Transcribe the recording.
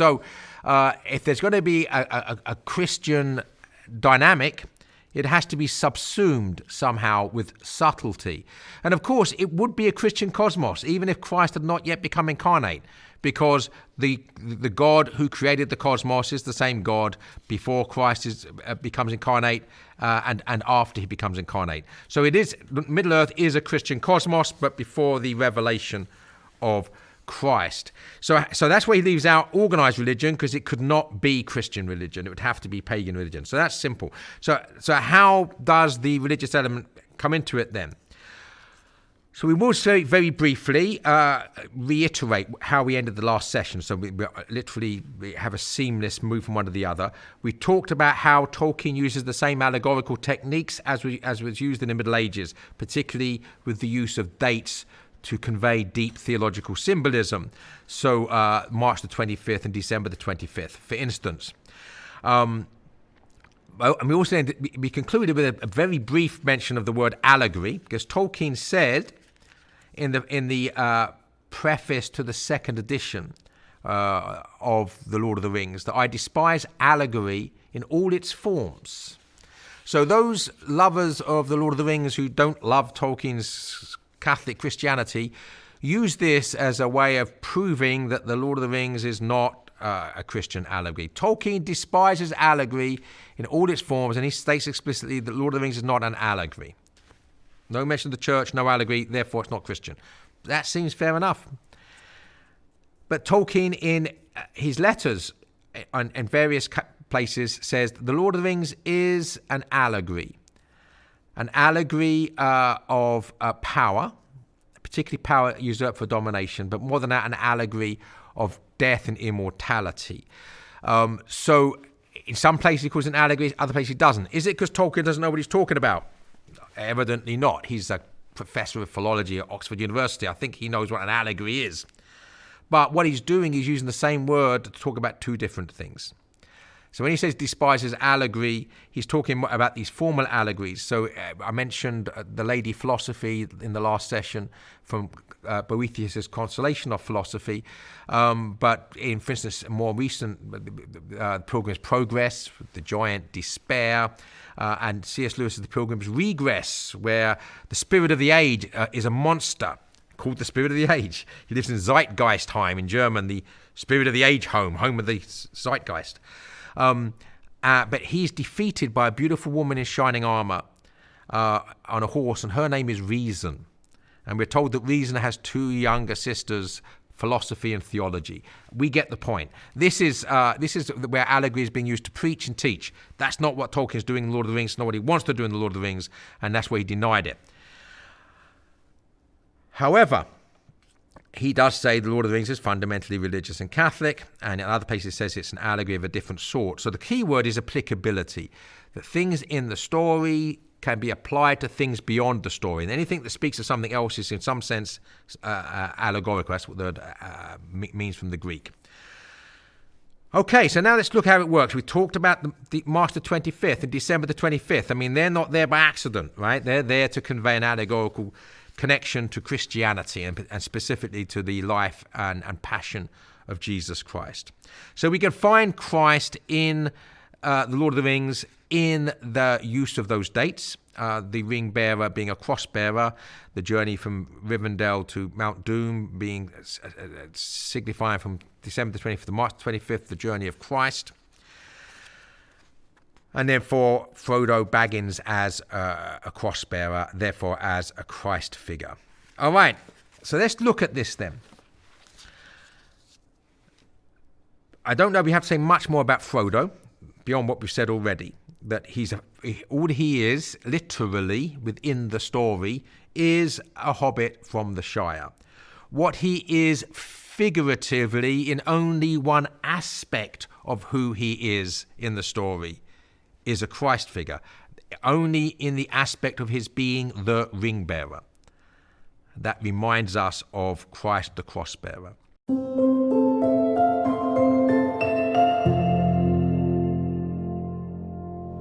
So if there's going to be a Christian dynamic, it has to be subsumed somehow with subtlety. And of course, it would be a Christian cosmos, even if Christ had not yet become incarnate, because the God who created the cosmos is the same God before Christ becomes incarnate and after he becomes incarnate. So it is, Middle Earth is a Christian cosmos, but before the revelation of Christ. So that's where he leaves out organized religion, because it could not be Christian religion. It would have to be pagan religion. So that's simple. So how does the religious element come into it then? So we will say very briefly reiterate how we ended the last session. So we literally have a seamless move from one to the other. We talked about how Tolkien uses the same allegorical techniques as was used in the Middle Ages, particularly with the use of dates to convey deep theological symbolism. So March the 25th and December the 25th, for instance. And we also we concluded with a very brief mention of the word allegory, because Tolkien said in the preface to the second edition of The Lord of the Rings that I despise allegory in all its forms. So those lovers of The Lord of the Rings who don't love Tolkien's Catholic Christianity use this as a way of proving that The Lord of the Rings is not a Christian allegory. Tolkien despises allegory in all its forms, and he states explicitly that Lord of the Rings is not an allegory. No mention of the church, no allegory, therefore it's not Christian. That seems fair enough. But Tolkien, in his letters and various places, says the Lord of the Rings is an allegory of power, particularly power usurped for domination, but more than that, an allegory of death and immortality. So in some places he calls it an allegory, other places he doesn't. Is it because Tolkien doesn't know what he's talking about? Evidently not. He's a professor of philology at Oxford University. I think he knows what an allegory is. But what he's doing is using the same word to talk about two different things. So when he says despises allegory, he's talking about these formal allegories. So I mentioned the Lady Philosophy in the last session from Boethius' Consolation of Philosophy. But in, for instance, more recent Pilgrim's Progress, the Giant Despair, and C.S. Lewis's The Pilgrim's Regress, where the spirit of the age is a monster called the spirit of the age. He lives in Zeitgeistheim in German, the spirit of the age home of the Zeitgeist. But he's defeated by a beautiful woman in shining armor on a horse, and her name is Reason. And we're told that Reason has two younger sisters, philosophy and theology. We get the point. This is where allegory is being used to preach and teach. That's not what Tolkien's doing in The Lord of the Rings. It's not what he wants to do in The Lord of the Rings, and that's where he denied it. However, he does say The Lord of the Rings is fundamentally religious and Catholic, and in other places says it's an allegory of a different sort. So the key word is applicability, that things in the story can be applied to things beyond the story. And anything that speaks of something else is in some sense allegorical. That's what the word means from the Greek. Okay, so now let's look how it works. We talked about the March the 25th and December the 25th. I mean, they're not there by accident, right? They're there to convey an allegorical connection to Christianity and specifically to the life and passion of Jesus Christ. So we can find Christ in The Lord of the Rings in the use of those dates, the ring bearer being a cross bearer, the journey from Rivendell to Mount Doom being signifying from December the 25th to March the 25th, the journey of Christ. And then for Frodo Baggins as a cross bearer, therefore as a Christ figure. All right, so let's look at this then. I don't know if we have to say much more about Frodo, beyond what we've said already, that all he is, literally, within the story, is a hobbit from the Shire. What he is figuratively in only one aspect of who he is in the story is a Christ figure, only in the aspect of his being the ring bearer. That reminds us of Christ the cross bearer.